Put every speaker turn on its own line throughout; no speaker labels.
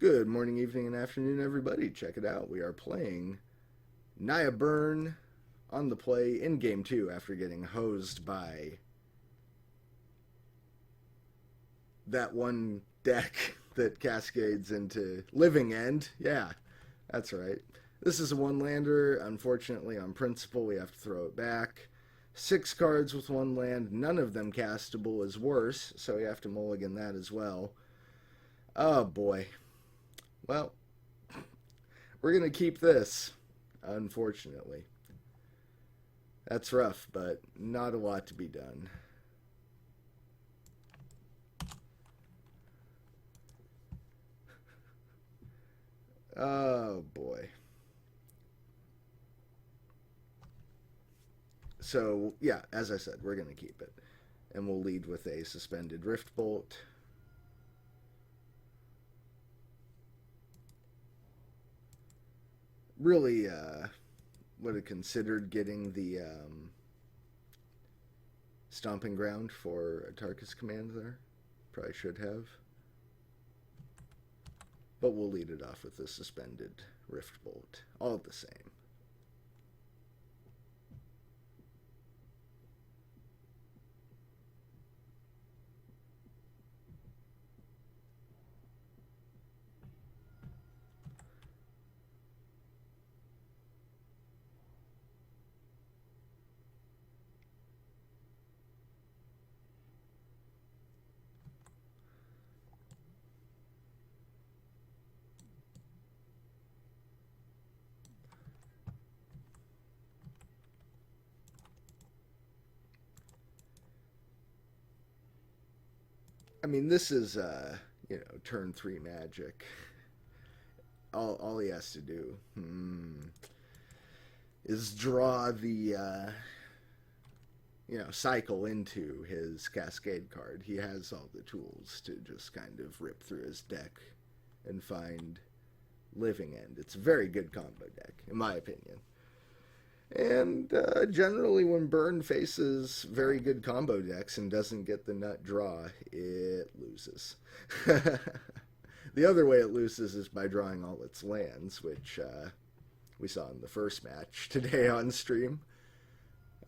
Good morning, evening, and afternoon, everybody. Check it out. We are playing Naya Burn on the play in Game 2 after getting hosed by that one deck that cascades into Living End. Yeah, that's right. This is a one-lander. Unfortunately, on principle, we have to throw it back. 6 cards with one land, none of them castable is worse, so we have to mulligan that as well. Oh boy. Well, we're going to keep this, unfortunately. That's rough, but not a lot to be done. Oh boy. So, yeah, as I said, we're going to keep it. And we'll lead with a suspended Rift Bolt. Really would have considered getting the Stomping Ground for a Tarkus command there. Probably should have. But we'll lead it off with the suspended Rift Bolt. All the same. I mean, this is, turn 3 magic. All he has to do is draw the, cycle into his Cascade card. He has all the tools to just kind of rip through his deck and find Living End. It's a very good combo deck, in my opinion. And generally, when Burn faces very good combo decks and doesn't get the nut draw, it loses. The other way it loses is by drawing all its lands, which we saw in the first match today on stream.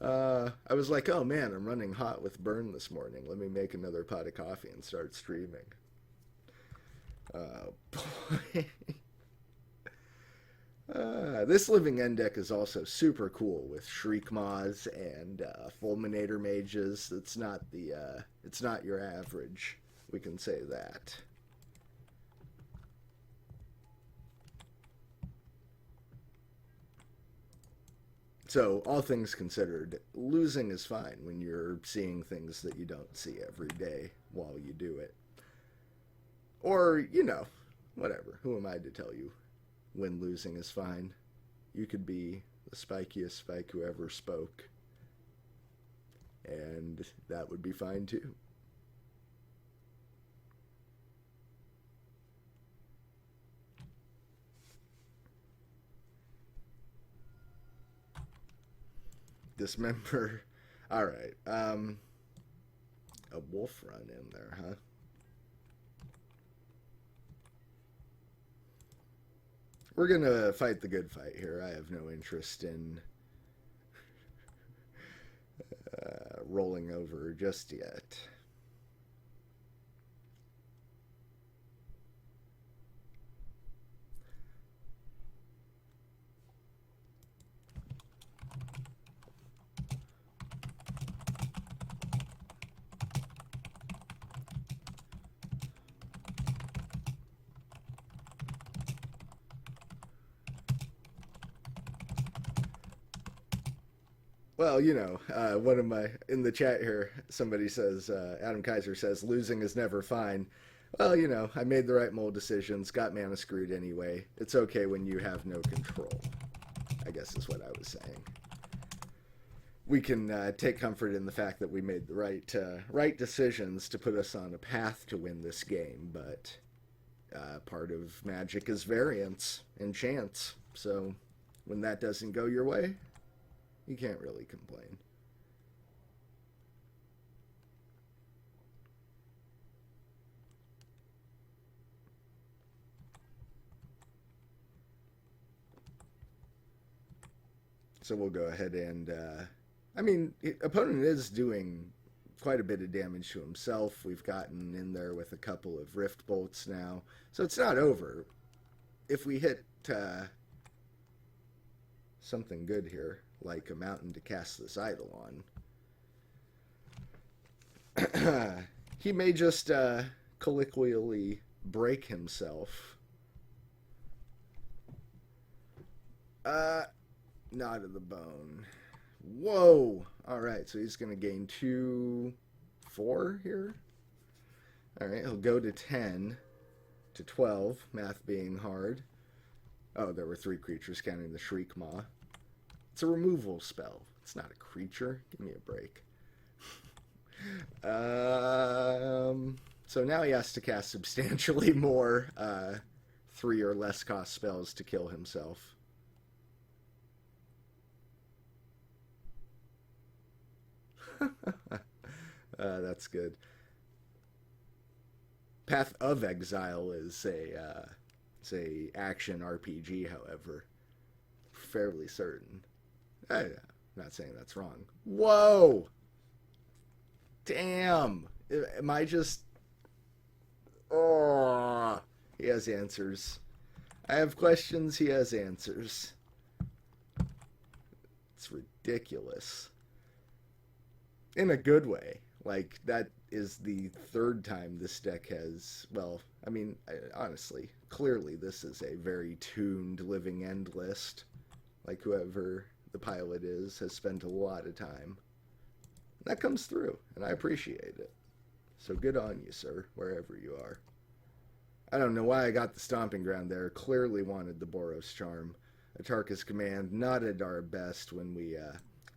I was like, oh man, I'm running hot with Burn this morning. Let me make another pot of coffee and start streaming. Boy. This Living End deck is also super cool with Shriek Maws and Fulminator Mages. It's not your average. We can say that. So, all things considered, losing is fine when you're seeing things that you don't see every day while you do it. Or, whatever. Who am I to tell you when losing is fine? You could be the spikiest spike who ever spoke, and that would be fine too. Dismember. All right. A wolf run in there, huh? We're gonna fight the good fight here. I have no interest in rolling over just yet. Well, one of my in the chat here, somebody says, Adam Kaiser says, losing is never fine. Well, I made the right mold decisions, got mana screwed anyway. It's okay when you have no control, I guess is what I was saying. We can take comfort in the fact that we made the right decisions to put us on a path to win this game, but part of Magic is variance and chance. So when that doesn't go your way, you can't really complain. So we'll go ahead and, I mean, opponent is doing quite a bit of damage to himself. We've gotten in there with a couple of Rift Bolts now. So it's not over. If we hit something good here, like a mountain to cast this idol on, he may just colloquially break himself. Not of the bone. Whoa! Alright, so he's going to gain 4 here. Alright, he'll go to 10 to 12, math being hard. Oh, there were 3 creatures counting the Shriek Maw. It's a removal spell. It's not a creature. Give me a break. So now he has to cast substantially more 3 or less cost spells to kill himself. That's good. Path of Exile is it's a action RPG, however. Fairly certain. I'm not saying that's wrong. Whoa! Damn! Am I just... Oh, he has answers. I have questions, he has answers. It's ridiculous. In a good way. Like, that is the 3rd time this deck has... Well, I mean, honestly, clearly this is a very tuned Living End list. Like, whoever the pilot is has spent a lot of time. That comes through, and I appreciate it. So good on you, sir, wherever you are. I don't know why I got the Stomping Ground there. Clearly wanted the Boros Charm. Atarka's Command, not at our best when we...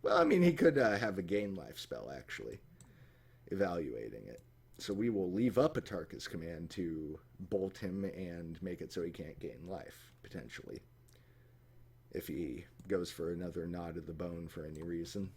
Well, I mean, he could have a gain life spell, actually, evaluating it. So we will leave up Atarka's Command to bolt him and make it so he can't gain life, potentially. If he goes for another Nod of the Bone for any reason.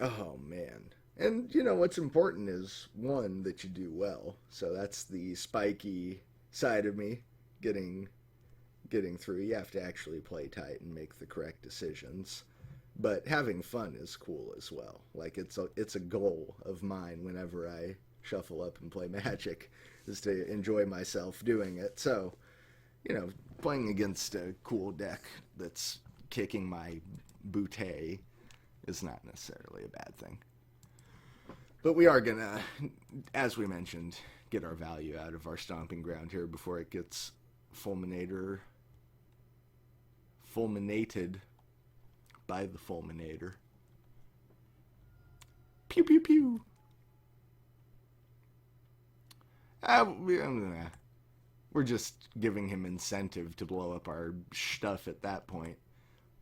Oh, man. And, you know, what's important is, one, that you do well. So that's the spiky side of me getting through. You have to actually play tight and make the correct decisions. But having fun is cool as well. Like, it's a goal of mine whenever I shuffle up and play Magic, is to enjoy myself doing it. So, you know, playing against a cool deck that's kicking my bootay is not necessarily a bad thing. But we are gonna, as we mentioned, get our value out of our Stomping Ground here before it gets fulminated by the fulminator. Pew pew pew. We're just giving him incentive to blow up our stuff at that point.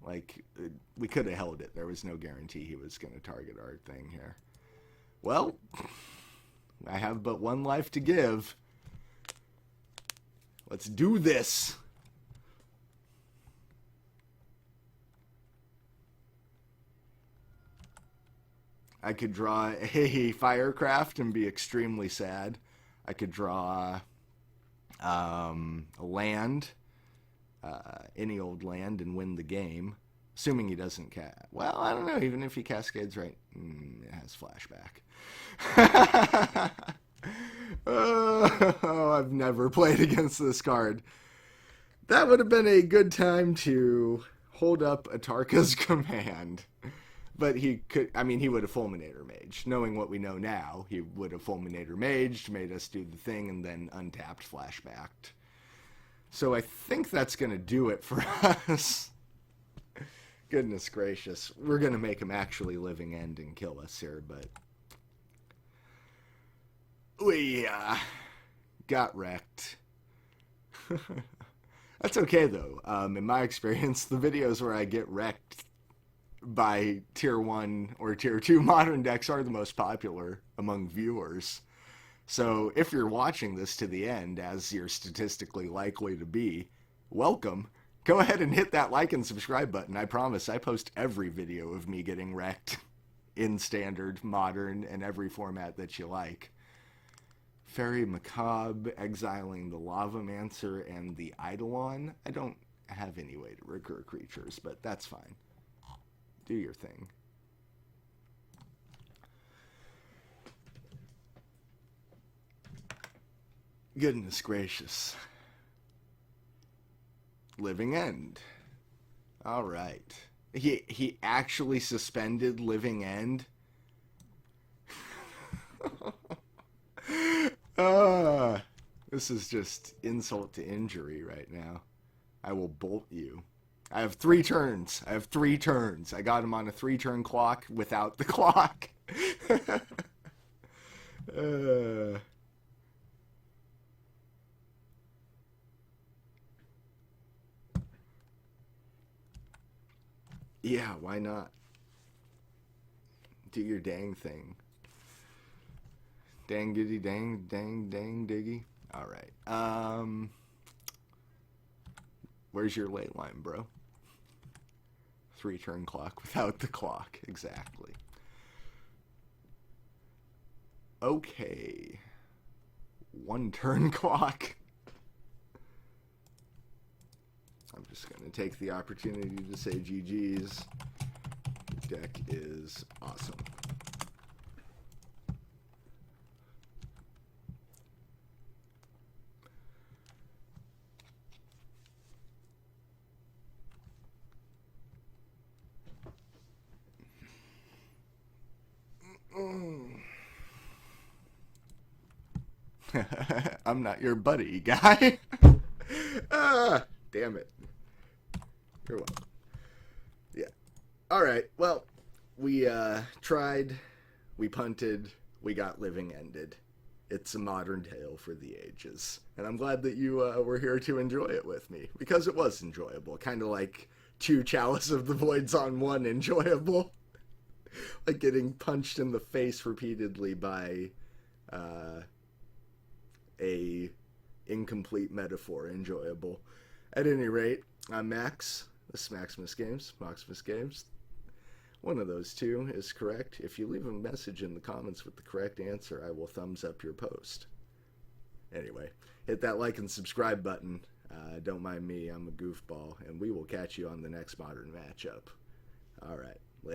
Like, we could have held it. There was no guarantee he was going to target our thing here. Well, I have but 1 life to give. Let's do this. I could draw a Firecraft and be extremely sad. I could draw a land, any old land, and win the game. Assuming he doesn't well, I don't know. Even if he cascades right, it has flashback. Oh, I've never played against this card. That would have been a good time to hold up Atarka's Command. But he could, I mean, he would have Fulminator Maged. Knowing what we know now, he would have Fulminator Maged, made us do the thing, and then untapped flashbacked. So I think that's going to do it for us. Goodness gracious. We're going to make him actually Living End and kill us here, but we got wrecked. That's okay, though. In my experience, the videos where I get wrecked by Tier 1 or Tier 2 modern decks are the most popular among viewers. So if you're watching this to the end, as you're statistically likely to be, welcome. Go ahead and hit that like and subscribe button. I promise I post every video of me getting wrecked in standard, modern, and every format that you like. Fairy Macabre, Exiling the Lavamancer, and the Eidolon. I don't have any way to recur creatures, but that's fine. Do your thing. Goodness gracious. Living End. All right. He actually suspended Living End. This is just insult to injury right now. I will bolt you. I have 3 turns. I got him on a 3-turn clock without the clock. Yeah, why not? Do your dang thing. Dang giddy dang diggy. Alright. Where's your ley line, bro? 3-turn clock without the clock. Exactly. Okay. 1-turn clock. I'm just going to take the opportunity to say GG's. The deck is awesome. I'm not your buddy, guy. Damn it. You're welcome. Yeah. All right. Well, we tried, we punted, we got Living Ended. It's a modern tale for the ages. And I'm glad that you were here to enjoy it with me, because it was enjoyable. Kind of like 2 Chalice of the Voids on 1 enjoyable. Like getting punched in the face repeatedly by a incomplete metaphor enjoyable. At any rate, I'm Max. This is Maximus Games. Maximus Games. One of those 2 is correct. If you leave a message in the comments with the correct answer, I will thumbs up your post. Anyway, hit that like and subscribe button. Don't mind me, I'm a goofball, and we will catch you on the next modern matchup. All right.